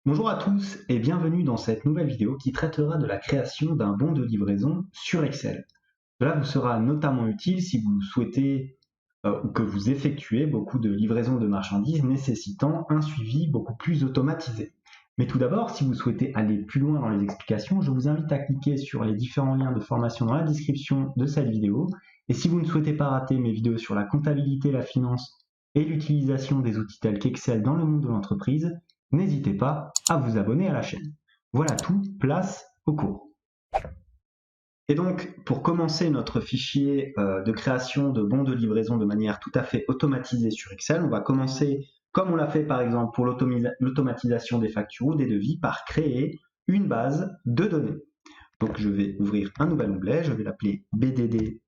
Bonjour à tous et bienvenue dans cette nouvelle vidéo qui traitera de la création d'un bon de livraison sur Excel. Cela vous sera notamment utile si vous souhaitez ou que vous effectuez beaucoup de livraisons de marchandises nécessitant un suivi beaucoup plus automatisé. Mais tout d'abord, si vous souhaitez aller plus loin dans les explications, je vous invite à cliquer sur les différents liens de formation dans la description de cette vidéo. Et si vous ne souhaitez pas rater mes vidéos sur la comptabilité, la finance et l'utilisation des outils tels qu'Excel dans le monde de l'entreprise, n'hésitez pas à vous abonner à la chaîne. Voilà tout, place au cours. Et donc, pour commencer notre fichier de création de bons de livraison de manière tout à fait automatisée sur Excel, on va commencer, comme on l'a fait par exemple pour l'automatisation des factures ou des devis, par créer une base de données. Donc, je vais ouvrir un nouvel onglet, je vais l'appeler BDD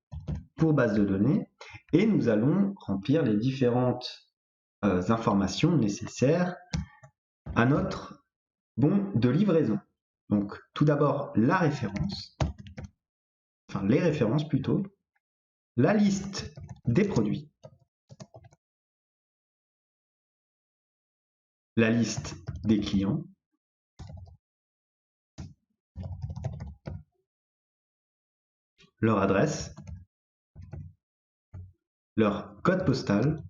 pour base de données, et nous allons remplir les différentes informations nécessaires à notre bon de livraison. Donc, tout d'abord, la référence, enfin les références plutôt, la liste des produits, la liste des clients, leur adresse, leur code postal,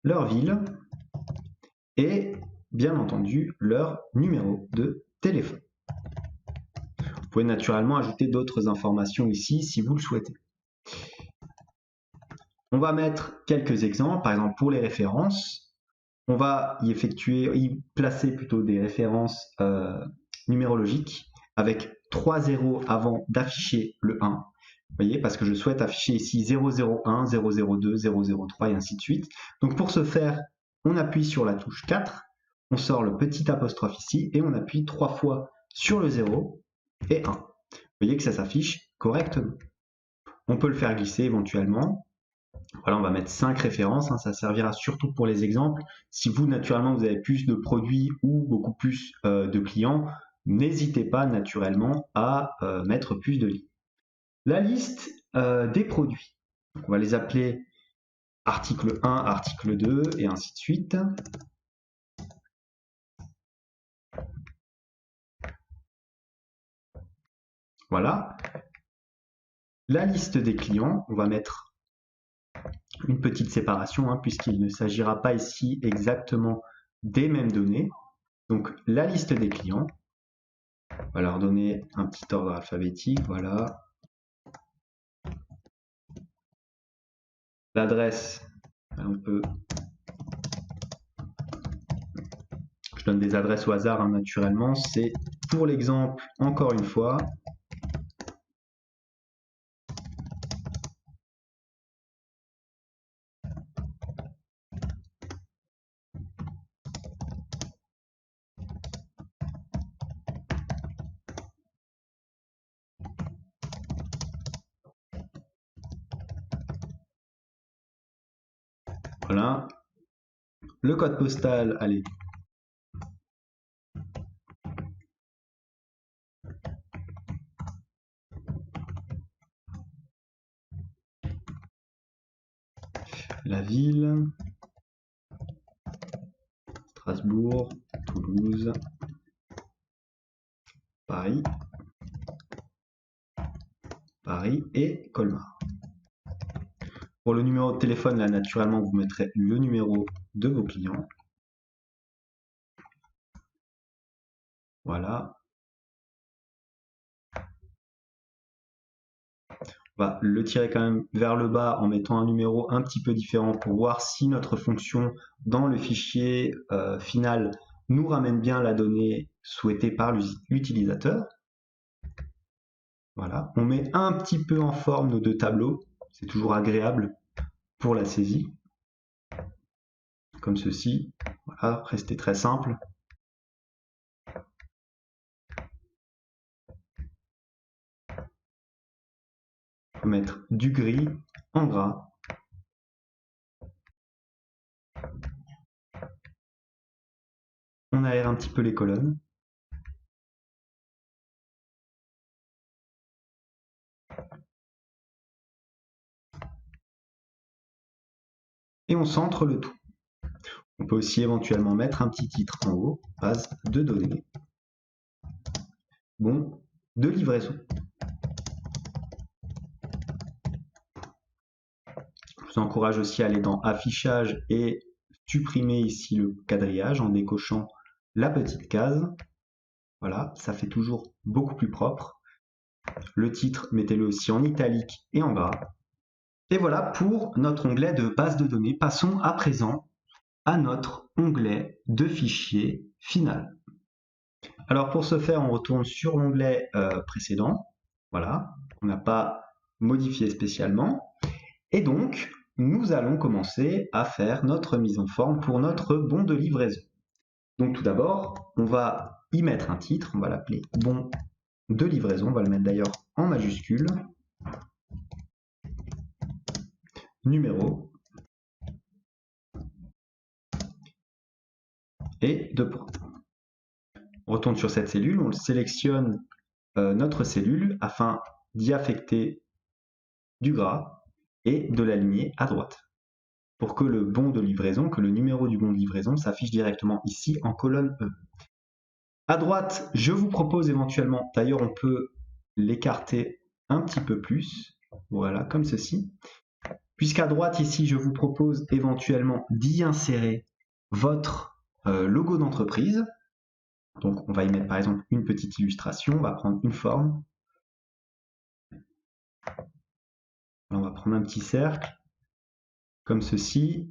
leur ville et bien entendu leur numéro de téléphone. Vous pouvez naturellement ajouter d'autres informations ici si vous le souhaitez. On va mettre quelques exemples, par exemple pour les références, on va y placer plutôt des références numérologiques avec 3 zéros avant d'afficher le 1. Vous voyez, parce que je souhaite afficher ici 001, 002, 003 et ainsi de suite. Donc pour ce faire, on appuie sur la touche 4, on sort le petit apostrophe ici et on appuie 3 fois sur le 0 et 1. Vous voyez que ça s'affiche correctement. On peut le faire glisser éventuellement. Voilà, on va mettre 5 références, ça servira surtout pour les exemples. Si vous, naturellement, vous avez plus de produits ou beaucoup plus de clients, n'hésitez pas naturellement à mettre plus de lignes. La liste des produits. Donc, on va les appeler article 1, article 2 et ainsi de suite. Voilà. La liste des clients, on va mettre une petite séparation puisqu'il ne s'agira pas ici exactement des mêmes données. Donc la liste des clients, on va leur donner un petit ordre alphabétique, voilà. L'adresse, je donne des adresses au hasard naturellement, c'est pour l'exemple, encore une fois, voilà. Le code postal, allez. La ville, Strasbourg, Toulouse, Paris, Paris et Colmar. Pour le numéro de téléphone, là, naturellement, vous mettrez le numéro de vos clients. Voilà. On va le tirer quand même vers le bas en mettant un numéro un petit peu différent pour voir si notre fonction dans le fichier final nous ramène bien la donnée souhaitée par l'utilisateur. Voilà, on met un petit peu en forme nos deux tableaux, c'est toujours agréable pour la saisie, comme ceci. Voilà, restez très simple. On peut mettre du gris en gras. On aère un petit peu les colonnes. Et on centre le tout. On peut aussi éventuellement mettre un petit titre en haut, base de données. Bon de livraison. Je vous encourage aussi à aller dans affichage et supprimer ici le quadrillage en décochant la petite case. Voilà, ça fait toujours beaucoup plus propre. Le titre, mettez-le aussi en italique et en gras. Et voilà pour notre onglet de base de données. Passons à présent à notre onglet de fichier final. Alors pour ce faire, on retourne sur l'onglet précédent. Voilà, on n'a pas modifié spécialement. Et donc, nous allons commencer à faire notre mise en forme pour notre bon de livraison. Donc tout d'abord, on va y mettre un titre, on va l'appeler bon de livraison, on va le mettre d'ailleurs en majuscule. Numéro et 2 points. On retourne sur cette cellule, on sélectionne notre cellule afin d'y affecter du gras et de l'aligner à droite pour que le bon de livraison, que le numéro du bon de livraison s'affiche directement ici en colonne E. À droite, je vous propose éventuellement, d'ailleurs on peut l'écarter un petit peu plus, voilà, comme ceci, puisqu'à droite ici, je vous propose éventuellement d'y insérer votre logo d'entreprise. Donc on va y mettre par exemple une petite illustration, on va prendre une forme. On va prendre un petit cercle, comme ceci,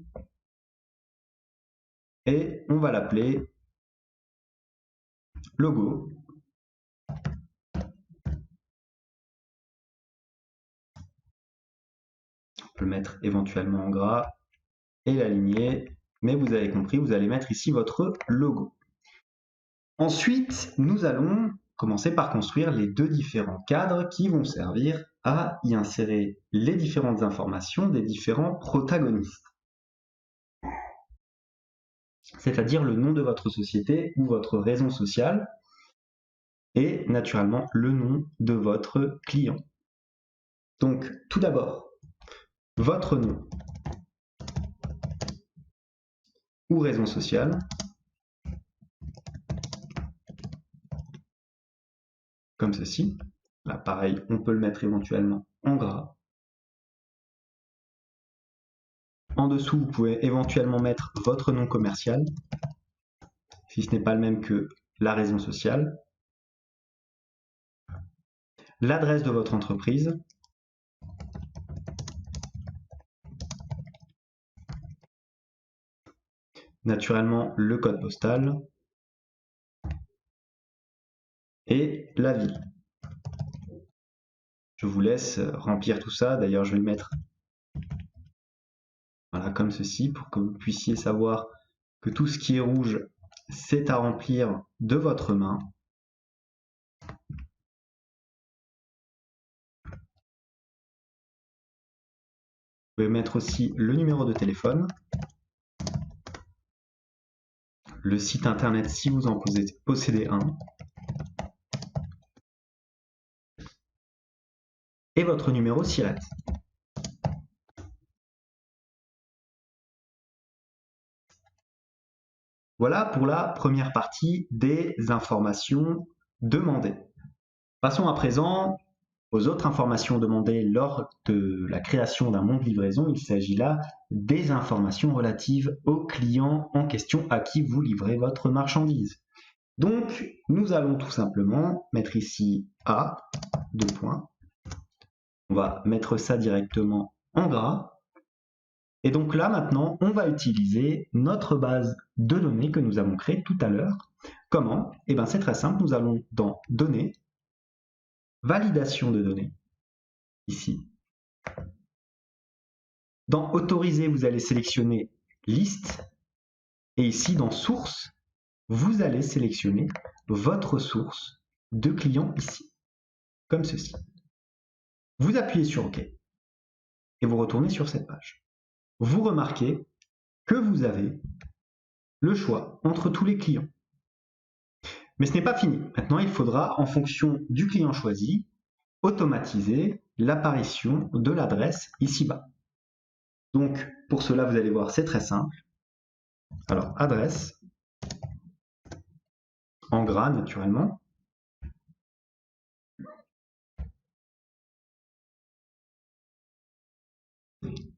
et on va l'appeler logo. On peut le mettre éventuellement en gras et l'aligner, mais vous avez compris, vous allez mettre ici votre logo. Ensuite, nous allons commencer par construire les deux différents cadres qui vont servir à y insérer les différentes informations des différents protagonistes. C'est-à-dire le nom de votre société ou votre raison sociale et naturellement le nom de votre client. Donc tout d'abord, votre nom ou raison sociale, comme ceci. Là pareil, on peut le mettre éventuellement en gras. En dessous, vous pouvez éventuellement mettre votre nom commercial, si ce n'est pas le même que la raison sociale. L'adresse de votre entreprise. Naturellement, le code postal. Et la ville. Je vous laisse remplir tout ça. D'ailleurs, je vais le mettre voilà, comme ceci pour que vous puissiez savoir que tout ce qui est rouge, c'est à remplir de votre main. Vous pouvez mettre aussi le numéro de téléphone, le site internet si vous en possédez un, et votre numéro SIRET. Voilà pour la première partie des informations demandées. Passons à présent aux autres informations demandées lors de la création d'un bon de livraison. Il s'agit là des informations relatives au client en question à qui vous livrez votre marchandise. Donc, nous allons tout simplement mettre ici A, 2 points. On va mettre ça directement en gras. Et donc là, maintenant, on va utiliser notre base de données que nous avons créée tout à l'heure. Comment? Eh bien, c'est très simple. Nous allons dans Données, Validation de données, ici. Dans Autoriser, vous allez sélectionner Liste. Et ici, dans Source, vous allez sélectionner votre source de client ici, comme ceci. Vous appuyez sur OK et vous retournez sur cette page. Vous remarquez que vous avez le choix entre tous les clients. Mais ce n'est pas fini. Maintenant, il faudra, en fonction du client choisi, automatiser l'apparition de l'adresse ici-bas. Donc, pour cela, vous allez voir, c'est très simple. Alors, adresse, en gras naturellement.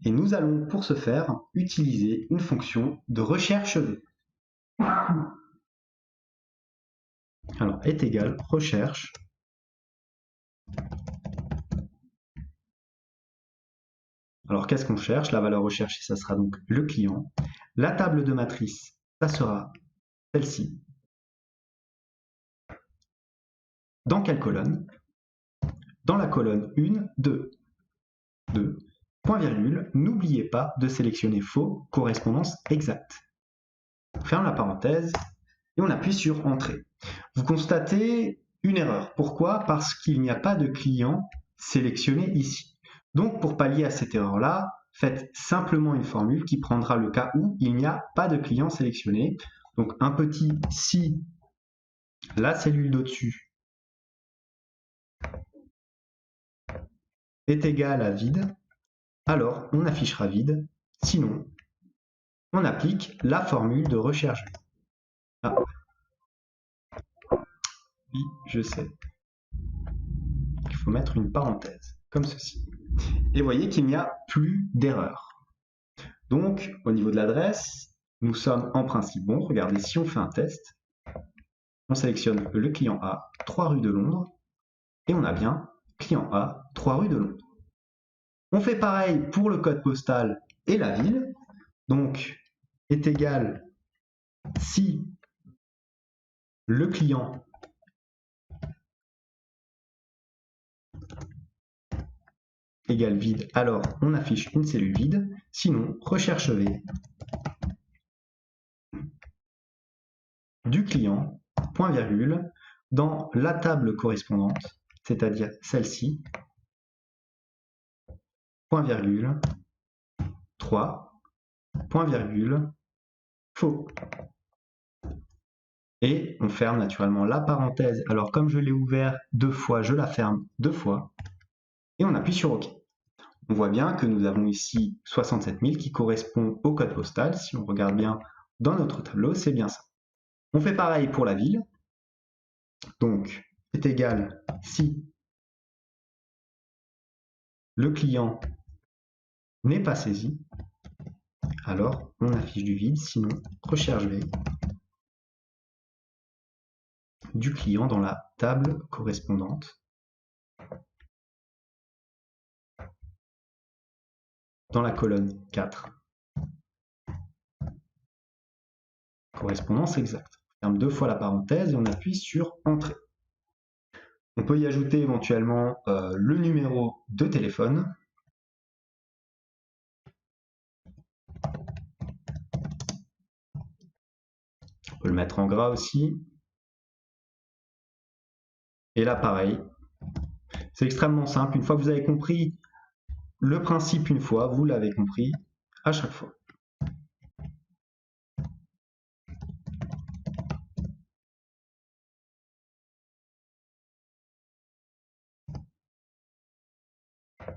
Et nous allons pour ce faire utiliser une fonction de recherche V. Alors, est égal recherche. Alors, qu'est-ce qu'on cherche? La valeur recherchée, ça sera donc le client. La table de matrice, ça sera celle-ci. Dans quelle colonne? Dans la colonne 1, 2. 2. Point virgule, n'oubliez pas de sélectionner faux, correspondance exacte. On ferme la parenthèse et on appuie sur Entrée. Vous constatez une erreur. Pourquoi? Parce qu'il n'y a pas de client sélectionné ici. Donc, pour pallier à cette erreur-là, faites simplement une formule qui prendra le cas où il n'y a pas de client sélectionné. Donc, un petit si la cellule d'au-dessus est égale à vide, alors on affichera vide. Sinon, on applique la formule de recherche. Ah. Oui, je sais. Il faut mettre une parenthèse, comme ceci. Et vous voyez qu'il n'y a plus d'erreur. Donc, au niveau de l'adresse, nous sommes en principe bons. Regardez, si on fait un test, on sélectionne le client A, 3 rue de Londres, et on a bien client A, 3 rue de Londres. On fait pareil pour le code postal et la ville. Donc, est égal si le client égale vide, alors on affiche une cellule vide. Sinon, recherche V du client, point virgule, dans la table correspondante, c'est-à-dire celle-ci, point virgule, 3, point virgule, faux. Et on ferme naturellement la parenthèse. Alors comme je l'ai ouvert 2 fois, je la ferme 2 fois. Et on appuie sur OK. On voit bien que nous avons ici 67 000 qui correspond au code postal. Si on regarde bien dans notre tableau, c'est bien ça. On fait pareil pour la ville. Donc, est égal si le client n'est pas saisi, alors on affiche du vide, sinon recherche V du client dans la table correspondante, dans la colonne 4. Correspondance exacte. On ferme 2 fois la parenthèse et on appuie sur Entrée. On peut y ajouter éventuellement le numéro de téléphone. On peut le mettre en gras aussi. Et là, pareil. C'est extrêmement simple. Une fois que vous avez compris le principe une fois, vous l'avez compris à chaque fois.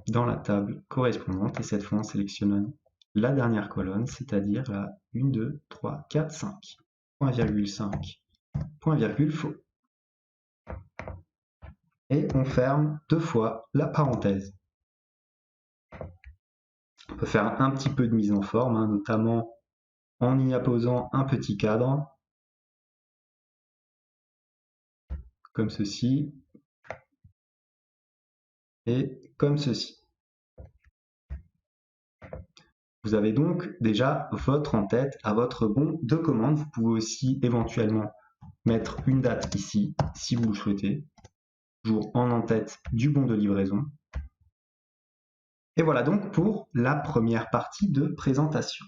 Dans la table correspondante, et cette fois on sélectionne la dernière colonne, c'est-à-dire la 1, 2, 3, 4, 5. Point virgule 5, point virgule faux. Et on ferme 2 fois la parenthèse. On peut faire un petit peu de mise en forme, notamment en y apposant un petit cadre, comme ceci, et comme ceci. Vous avez donc déjà votre en-tête à votre bon de commande. Vous pouvez aussi éventuellement mettre une date ici, si vous le souhaitez, toujours en en-tête du bon de livraison. Et voilà donc pour la première partie de présentation.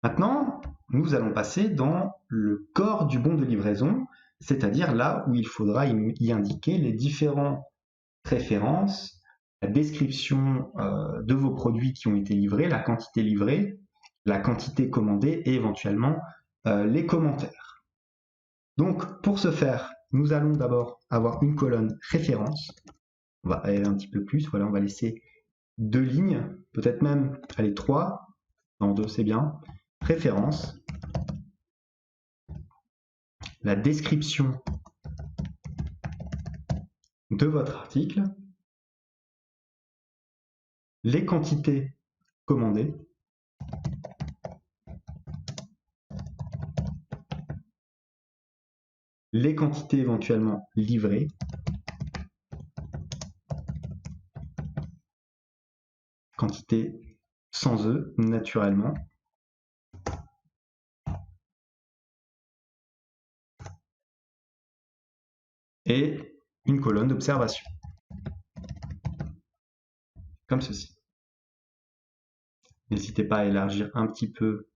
Maintenant, nous allons passer dans le corps du bon de livraison, c'est-à-dire là où il faudra y indiquer les différentes références, la description de vos produits qui ont été livrés, la quantité livrée, la quantité commandée et éventuellement les commentaires. Donc pour ce faire, nous allons d'abord avoir une colonne référence. On va aller un petit peu plus, voilà, on va laisser 2 lignes, peut-être même, allez, 3, non 2 c'est bien, référence, la description de votre article, les quantités commandées, les quantités éventuellement livrées, quantité sans œufs naturellement, et une colonne d'observation, comme ceci. N'hésitez pas à élargir un petit peu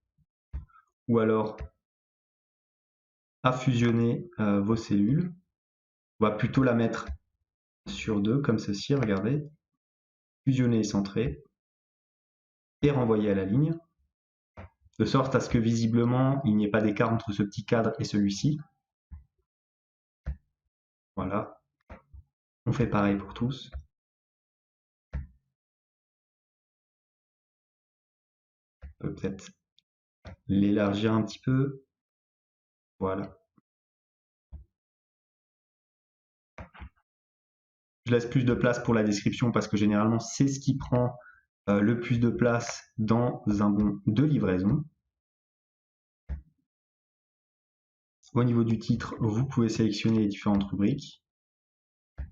ou alors à fusionner vos cellules. On va plutôt la mettre sur 2 comme ceci, regardez. Fusionner et centrer et renvoyer à la ligne, de sorte à ce que visiblement il n'y ait pas d'écart entre ce petit cadre et celui-ci. Voilà. On fait pareil pour tous. On peut peut-être l'élargir un petit peu. Voilà. Je laisse plus de place pour la description parce que généralement c'est ce qui prend le plus de place dans un bon de livraison. Au niveau du titre, vous pouvez sélectionner les différentes rubriques.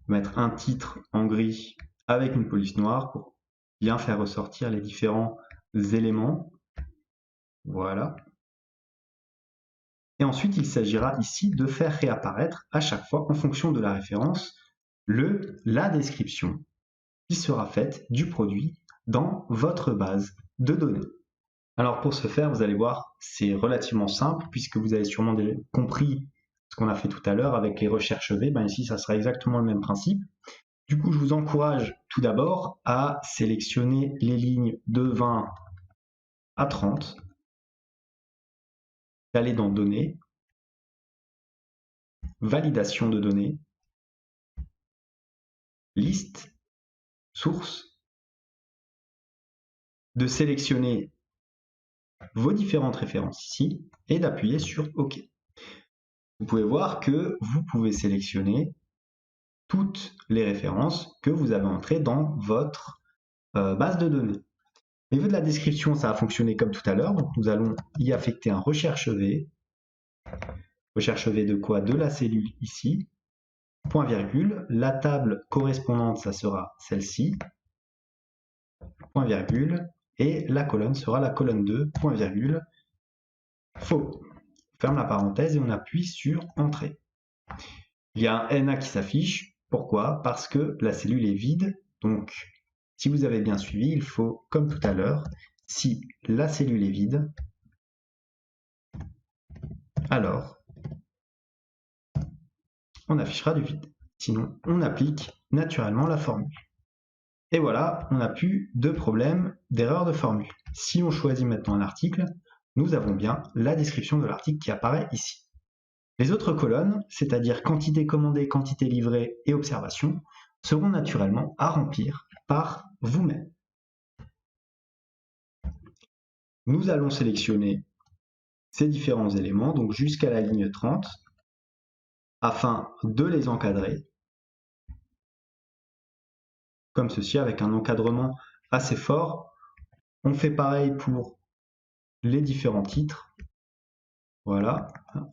Mettre un titre en gris avec une police noire pour bien faire ressortir les différents éléments. Voilà. Et ensuite, il s'agira ici de faire réapparaître à chaque fois, en fonction de la référence, la description qui sera faite du produit dans votre base de données. Alors pour ce faire, vous allez voir, c'est relativement simple puisque vous avez sûrement compris ce qu'on a fait tout à l'heure avec les recherches V. Ben ici, ça sera exactement le même principe. Du coup, je vous encourage tout d'abord à sélectionner les lignes de 20 à 30, d'aller dans Données, Validation de données, Liste, Source, de sélectionner vos différentes références ici et d'appuyer sur OK. Vous pouvez voir que vous pouvez sélectionner toutes les références que vous avez entrées dans votre base de données. Au niveau de la description, ça a fonctionné comme tout à l'heure. Donc nous allons y affecter un recherche V. Recherche V de quoi? De la cellule ici. Point virgule. La table correspondante, ça sera celle-ci. Point virgule. Et la colonne sera la colonne 2. Point virgule. Faux. On ferme la parenthèse et on appuie sur Entrée. Il y a un NA qui s'affiche. Pourquoi? Parce que la cellule est vide. Donc, si vous avez bien suivi, il faut, comme tout à l'heure, si la cellule est vide, alors on affichera du vide. Sinon, on applique naturellement la formule. Et voilà, on n'a plus de problème d'erreur de formule. Si on choisit maintenant un article, nous avons bien la description de l'article qui apparaît ici. Les autres colonnes, c'est-à-dire quantité commandée, quantité livrée et observation, seront naturellement à remplir par vous-même. Nous allons sélectionner ces différents éléments, donc jusqu'à la ligne 30, afin de les encadrer, comme ceci, avec un encadrement assez fort. On fait pareil pour les différents titres. Voilà,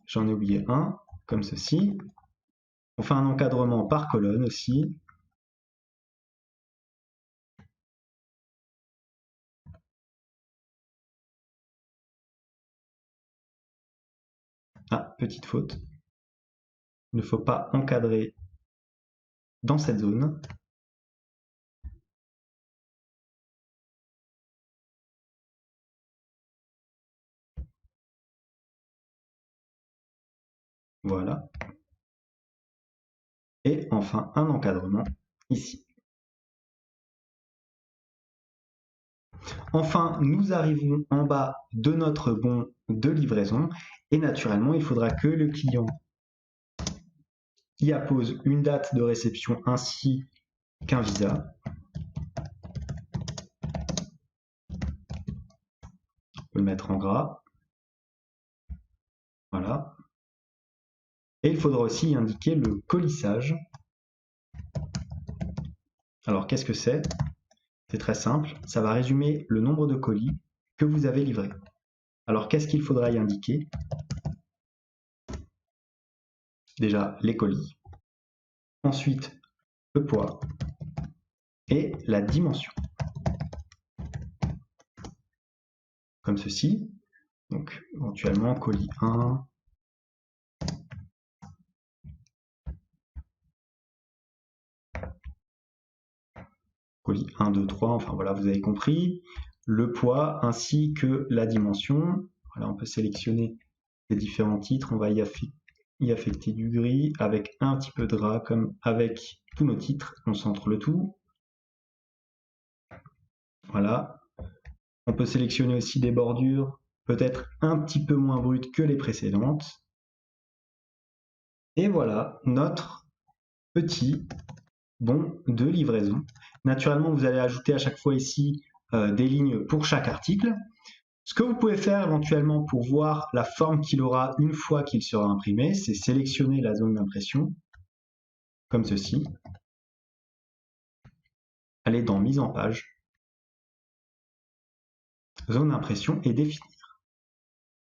j'en ai oublié un, comme ceci. On fait un encadrement par colonne aussi. Ah, petite faute. Il ne faut pas encadrer dans cette zone. Voilà. Et enfin, un encadrement ici. Enfin, nous arrivons en bas de notre bon de livraison et naturellement, il faudra que le client y appose une date de réception ainsi qu'un visa. On peut le mettre en gras. Voilà. Et il faudra aussi indiquer le colissage. Alors qu'est-ce que c'est? C'est très simple, ça va résumer le nombre de colis que vous avez livrés. Alors qu'est-ce qu'il faudra y indiquer? Déjà les colis, ensuite le poids et la dimension. Comme ceci, donc éventuellement colis 1, colis 1, 2, 3, enfin voilà, vous avez compris, le poids ainsi que la dimension. Voilà, on peut sélectionner les différents titres, on va y affecter du gris avec un petit peu de gras comme avec tous nos titres, on centre le tout. Voilà, on peut sélectionner aussi des bordures peut-être un petit peu moins brutes que les précédentes. Et voilà notre petit bon de livraison. Naturellement, vous allez ajouter à chaque fois ici des lignes pour chaque article. Ce que vous pouvez faire éventuellement pour voir la forme qu'il aura une fois qu'il sera imprimé, c'est sélectionner la zone d'impression, comme ceci. Aller dans Mise en page, zone d'impression et définir.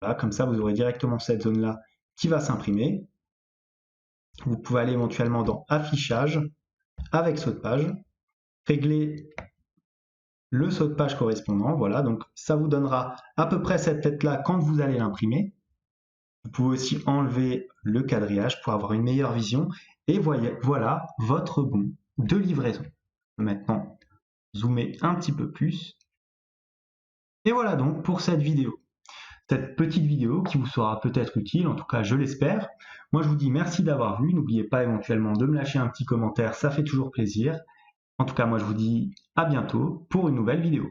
Voilà, comme ça, vous aurez directement cette zone-là qui va s'imprimer. Vous pouvez aller éventuellement dans Affichage, avec saut de page, régler le saut de page correspondant, voilà, donc ça vous donnera à peu près cette tête-là quand vous allez l'imprimer. Vous pouvez aussi enlever le quadrillage pour avoir une meilleure vision, et voilà votre bon de livraison. Maintenant, zoomer un petit peu plus, et voilà donc pour cette vidéo. Cette petite vidéo qui vous sera peut-être utile, en tout cas je l'espère. Moi je vous dis merci d'avoir vu, n'oubliez pas éventuellement de me lâcher un petit commentaire, ça fait toujours plaisir. En tout cas moi je vous dis à bientôt pour une nouvelle vidéo.